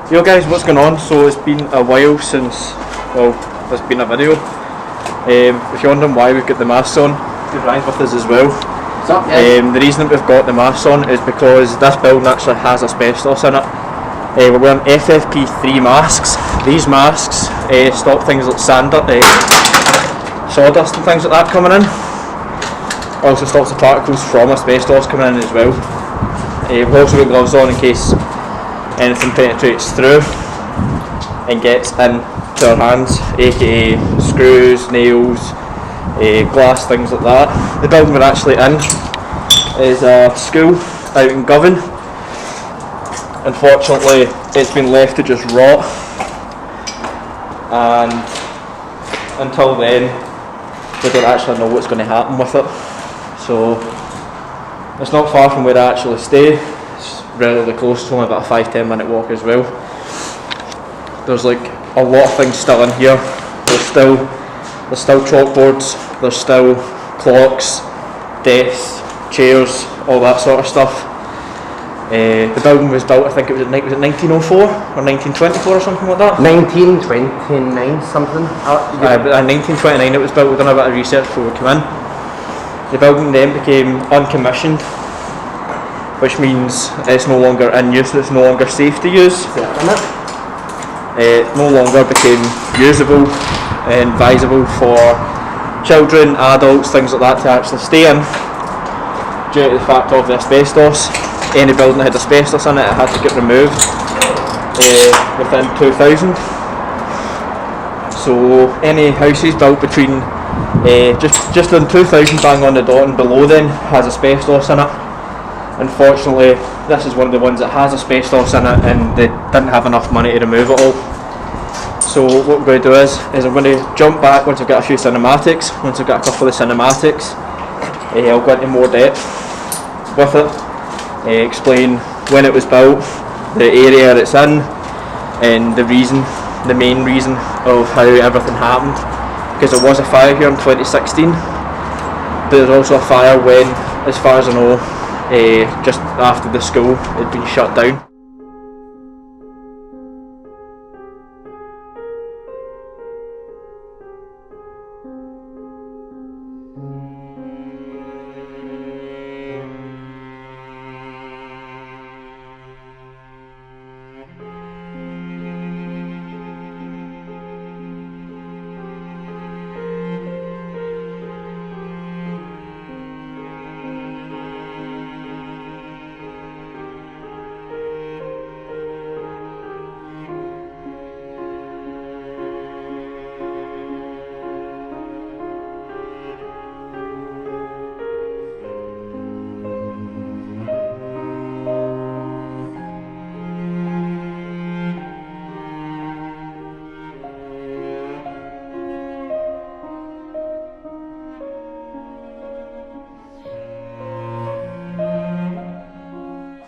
Yo guys, what's going on? So it's been a while since, well, there's been a video. If you're wondering why we've got the masks on, Ryan's with us as well. What's up, yeah? The reason that we've got the masks on is because this building actually has asbestos in it. We're wearing FFP3 masks. These masks stop things like sawdust and things like that coming in. Also stops the particles from asbestos coming in as well. We've also got gloves on in case anything penetrates through and gets into our hands, aka screws, nails, glass, things like that. The building we're actually in is a school out in Govan. Unfortunately, it's been left to just rot, and until then we don't actually know what's going to happen with it. So it's not far from where I actually stay. It's relatively close, it's only about a 5-10 minute walk as well. There's like a lot of things still in here. There's still chalkboards, there's still clocks, desks, chairs, all that sort of stuff. The building was built, I think was it 1904 or 1924 or something like that? 1929 something. But in 1929 it was built. We've done a bit of research before we came in. The building then became uncommissioned, which means it's no longer in use, it's no longer safe to use. It no longer became usable and advisable for children, adults, things like that to actually stay in due to the fact of the asbestos. Any building that had asbestos in it, it had to get removed within 2000. So any houses built between just in 2000 bang on the dot and below then has asbestos in it. Unfortunately, this is one of the ones that has asbestos in it and they didn't have enough money to remove it all. So what we're going to do is I'm going to jump back once I've got a few cinematics. Once I've got a couple of cinematics, I'll go into more depth with it, explain when it was built, the area it's in, and the main reason of how everything happened. Because there was a fire here in 2016, but there was also a fire when, as far as I know, just after the school had been shut down.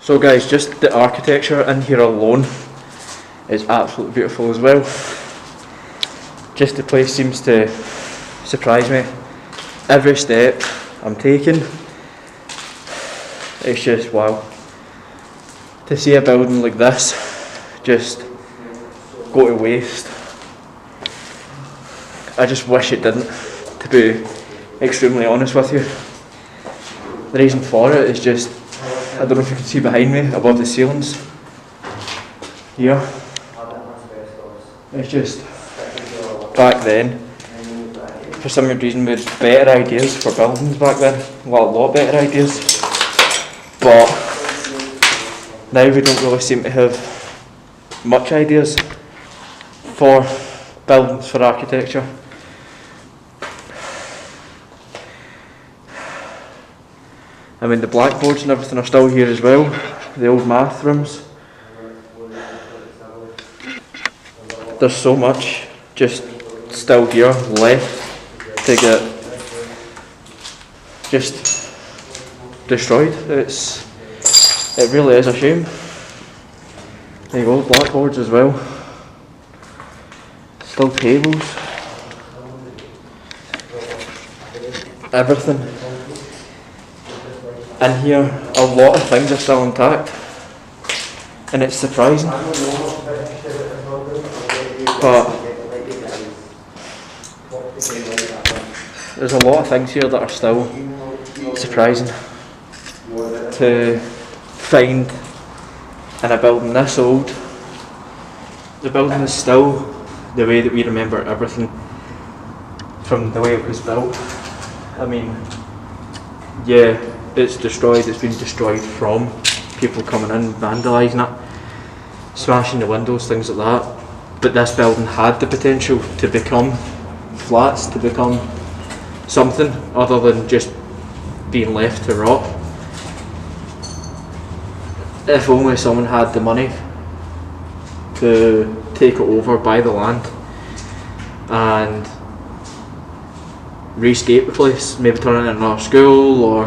So guys, just the architecture in here alone is absolutely beautiful as well. Just the place seems to surprise me. Every step I'm taking, it's just wow. To see a building like this just go to waste, I just wish it didn't, to be extremely honest with you. The reason for it is just, I don't know if you can see behind me, above the ceilings here. It's just, back then, for some reason we had better ideas for buildings back then, a lot better ideas. But now we don't really seem to have much ideas for buildings, for architecture. I mean, the blackboards and everything are still here as well, the old math rooms. There's so much just still here left to get just destroyed. It really is a shame. There you go, blackboards as well. Still tables. Everything. In here, a lot of things are still intact, and it's surprising. But there's a lot of things here that are still surprising to find in a building this old. The building is still the way that we remember everything from the way it was built. I mean, yeah, it's destroyed, it's been destroyed from people coming in, vandalising it, smashing the windows, things like that. But this building had the potential to become flats, to become something other than just being left to rot. If only someone had the money to take it over, buy the land and rescape the place, maybe turn it into another school or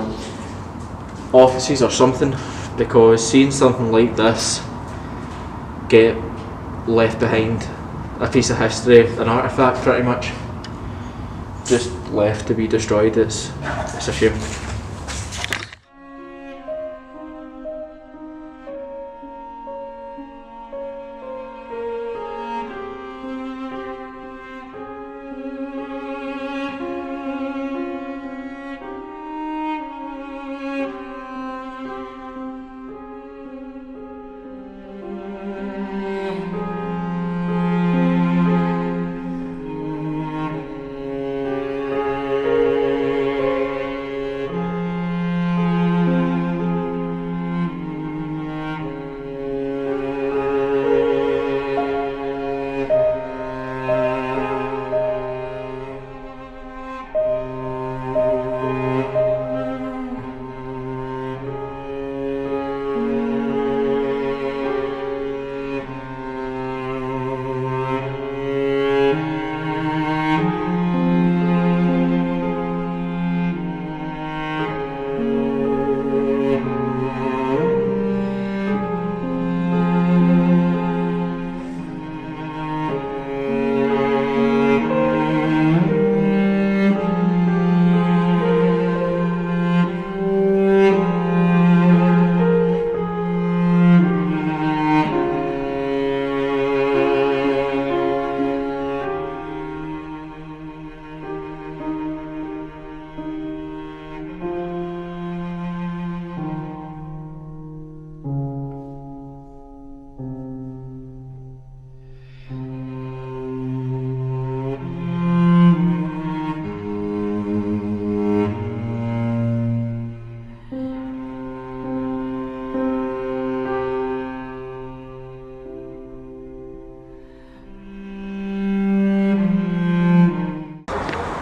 offices or something, because seeing something like this get left behind, a piece of history, an artefact pretty much, just left to be destroyed, it's a shame.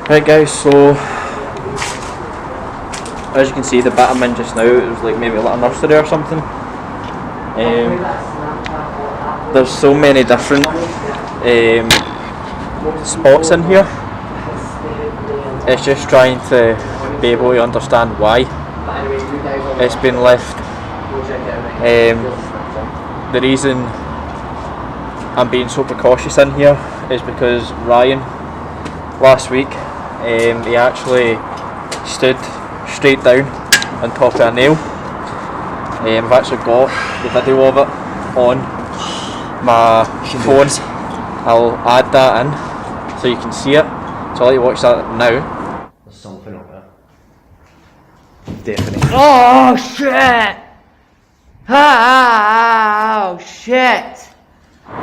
Right guys, so as you can see, the bit I'm in just now, it was like maybe a little nursery or something. There's so many different spots in here. It's just trying to be able to understand why it's been left. The reason I'm being so precautious in here is because Ryan last week, he actually stood straight down on top of a nail. I've actually got the video of it on my phone. I'll add that in so you can see it. So I'll let you watch that now. There's something up there. Definitely. Oh shit! Oh shit!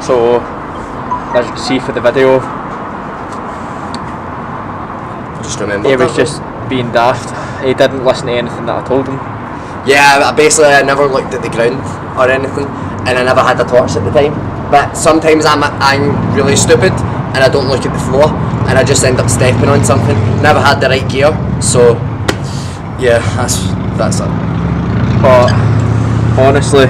So, as you can see for the video, Just remember. he was just being daft. He didn't listen to anything that I told him. Yeah, basically I never looked at the ground or anything, and I never had a torch at the time. But sometimes I'm really stupid and I don't look at the floor and I just end up stepping on something. Never had the right gear, so yeah, that's it. But honestly,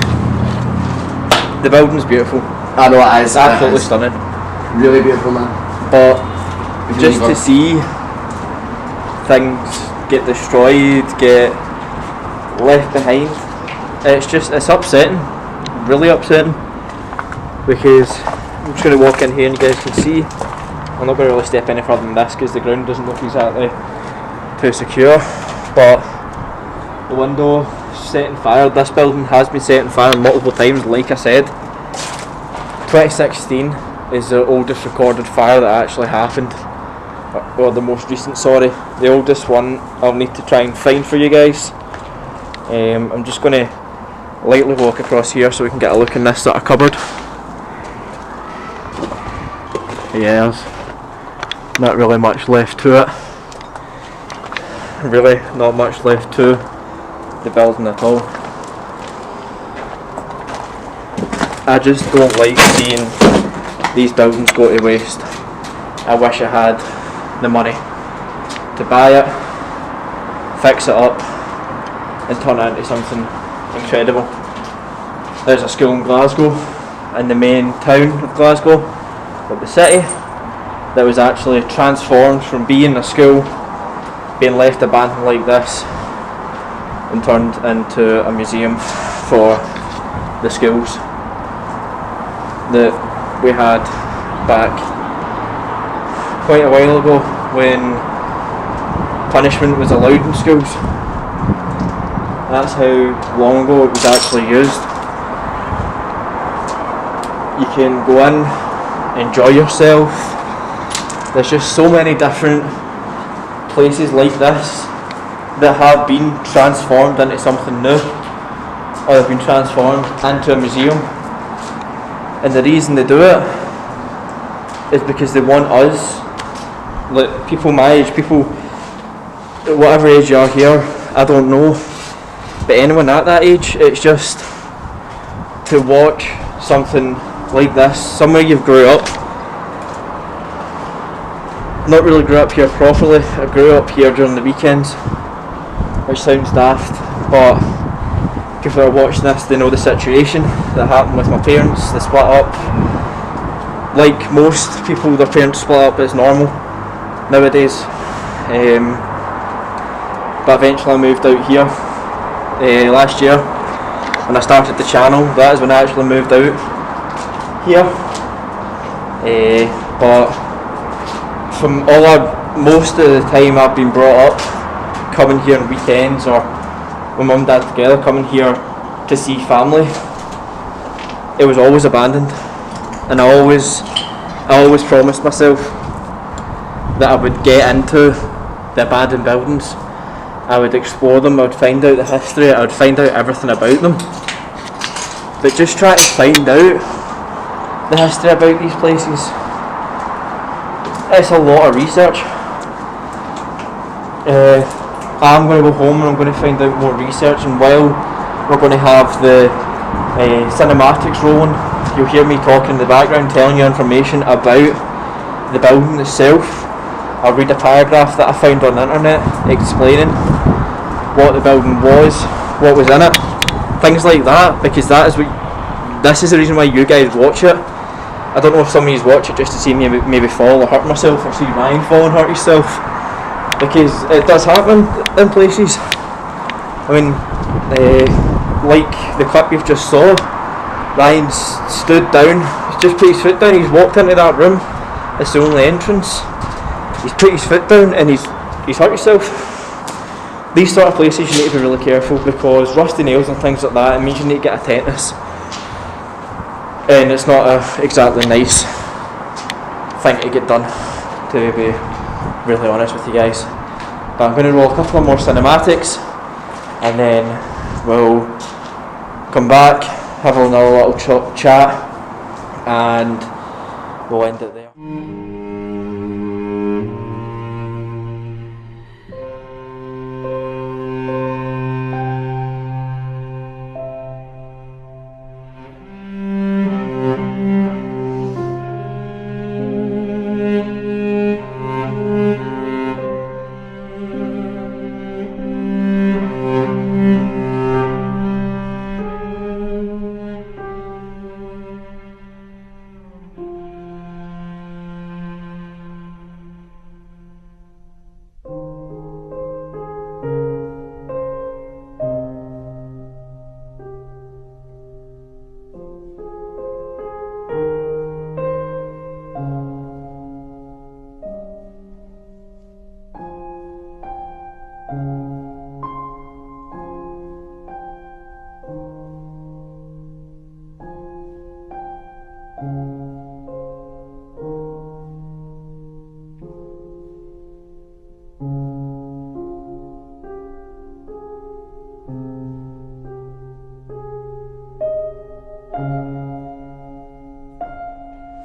the building's beautiful. I know it is. Absolutely it is. stunning. Really beautiful, man. But just to see things get destroyed, get left behind, it's upsetting, really upsetting, because I'm just going to walk in here and you guys can see. I'm not going to really step any further than this because the ground doesn't look exactly too secure, but the window is set on fire. This building has been set on fire multiple times, like I said. 2016 is the oldest recorded fire that actually happened, or the most recent, sorry. The oldest one I'll need to try and find for you guys. I'm just going to lightly walk across here so we can get a look in this sort of cupboard. Yeah, there's not really much left to it. Really not much left to the building at all. I just don't like seeing these buildings go to waste. I wish I had the money to buy it, fix it up and turn it into something incredible. There's a school in Glasgow, in the main town of Glasgow, of the city, that was actually transformed from being a school, being left abandoned like this, and turned into a museum for the schools that we had back quite a while ago when punishment was allowed in schools. That's how long ago it was actually used. You can go in, enjoy yourself. There's just so many different places like this that have been transformed into something new, or have been transformed into a museum. And the reason they do it is because they want us, like people my age, people whatever age you are here, I don't know, but anyone at that age, it's just to watch something like this, somewhere you've grew up. Not really grew up here properly, I grew up here during the weekends, which sounds daft, but people that are watching this, they know the situation that happened with my parents. They split up. Like most people, their parents split up is normal nowadays. But eventually I moved out here last year when I started the channel. That is when I actually moved out here. But from most of the time I've been brought up coming here on weekends, or with mum and dad together coming here to see family, it was always abandoned, and I always promised myself that I would get into the abandoned buildings. I would explore them, I would find out the history, I would find out everything about them. But just try to find out the history about these places, it's a lot of research. I'm going to go home and I'm going to find out more research, and while we're going to have the cinematics rolling, you'll hear me talking in the background, telling you information about the building itself. I'll read a paragraph that I found on the internet explaining what the building was, what was in it, things like that, because this is the reason why you guys watch it. I don't know if some of you watch it just to see me maybe fall or hurt myself, or see Ryan fall and hurt himself, because it does happen in places. I mean, like the clip you've just saw, Ryan stood down, he's just put his foot down, he's walked into that room, it's the only entrance, he's put his foot down and he's hurt himself. These sort of places you need to be really careful, because rusty nails and things like that, it means you need to get a tetanus, and it's not a exactly nice thing to get done, to be really honest with you guys. But I'm going to roll a couple of more cinematics, and then we'll come back, have another little chat, and we'll end it there.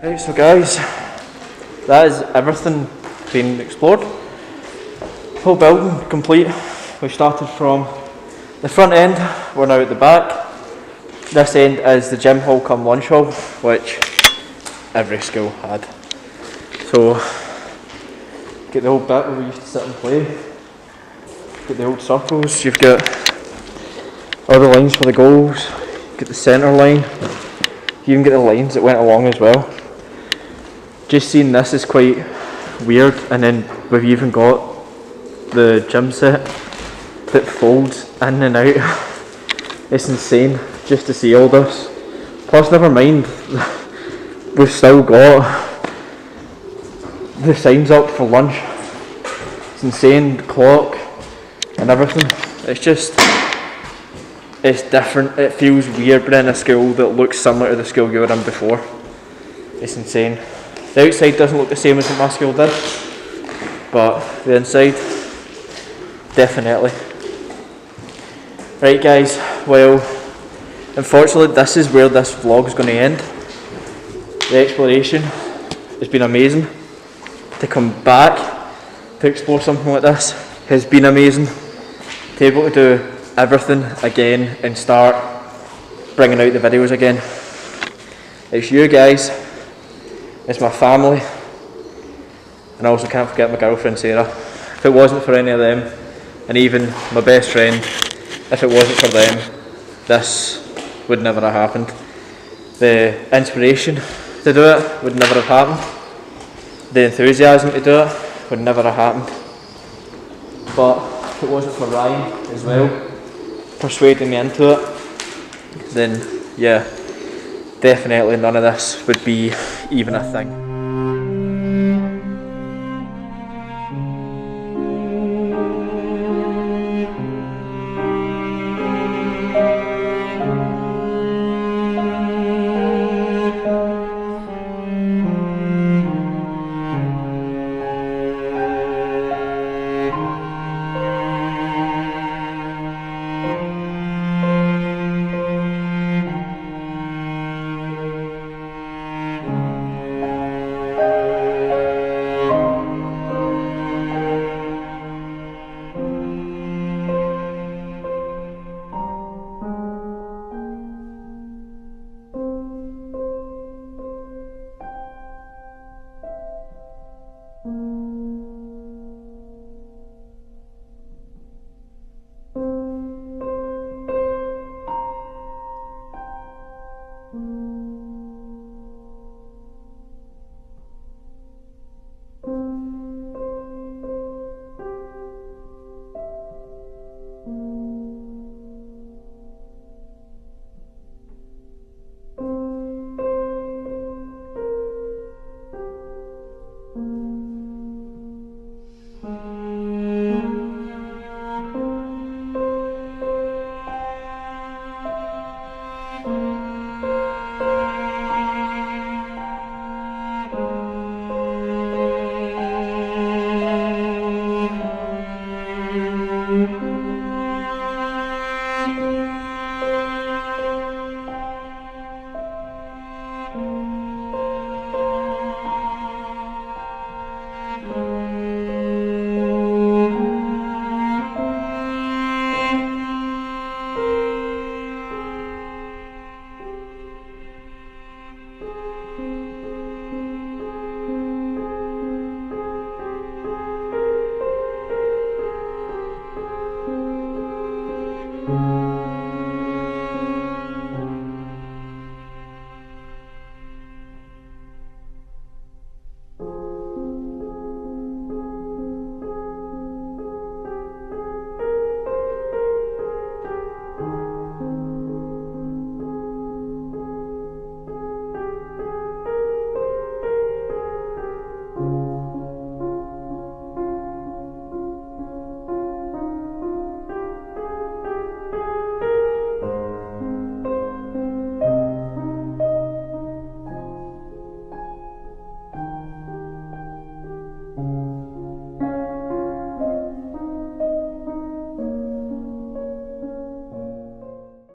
Right, so guys, that is everything being explored. Whole building complete. We started from the front end, we're now at the back. This end is the gym hall cum lunch hall, which every school had. So, get the old bit where we used to sit and play. Get the old circles, you've got all the lines for the goals, get the centre line, you even get the lines that went along as well. Just seeing this is quite weird, and then we've even got the gym set that folds in and out. It's insane just to see all this. Plus, never mind, we've still got the signs up for lunch. It's insane, the clock and everything. It's different. It feels weird being in a school that looks similar to the school you were in before. It's insane. The outside doesn't look the same as what my school did, but the inside, definitely. Right guys, well, unfortunately this is where this vlog is going to end. The exploration has been amazing. To come back to explore something like this has been amazing. To be able to do everything again and start bringing out the videos again. It's you guys, it's my family, and I also can't forget my girlfriend Sarah. If it wasn't for any of them, and even my best friend, if it wasn't for them, this would never have happened. The inspiration to do it would never have happened. The enthusiasm to do it would never have happened. But if it wasn't for Ryan as well, persuading me into it, then yeah, definitely none of this would be even a thing.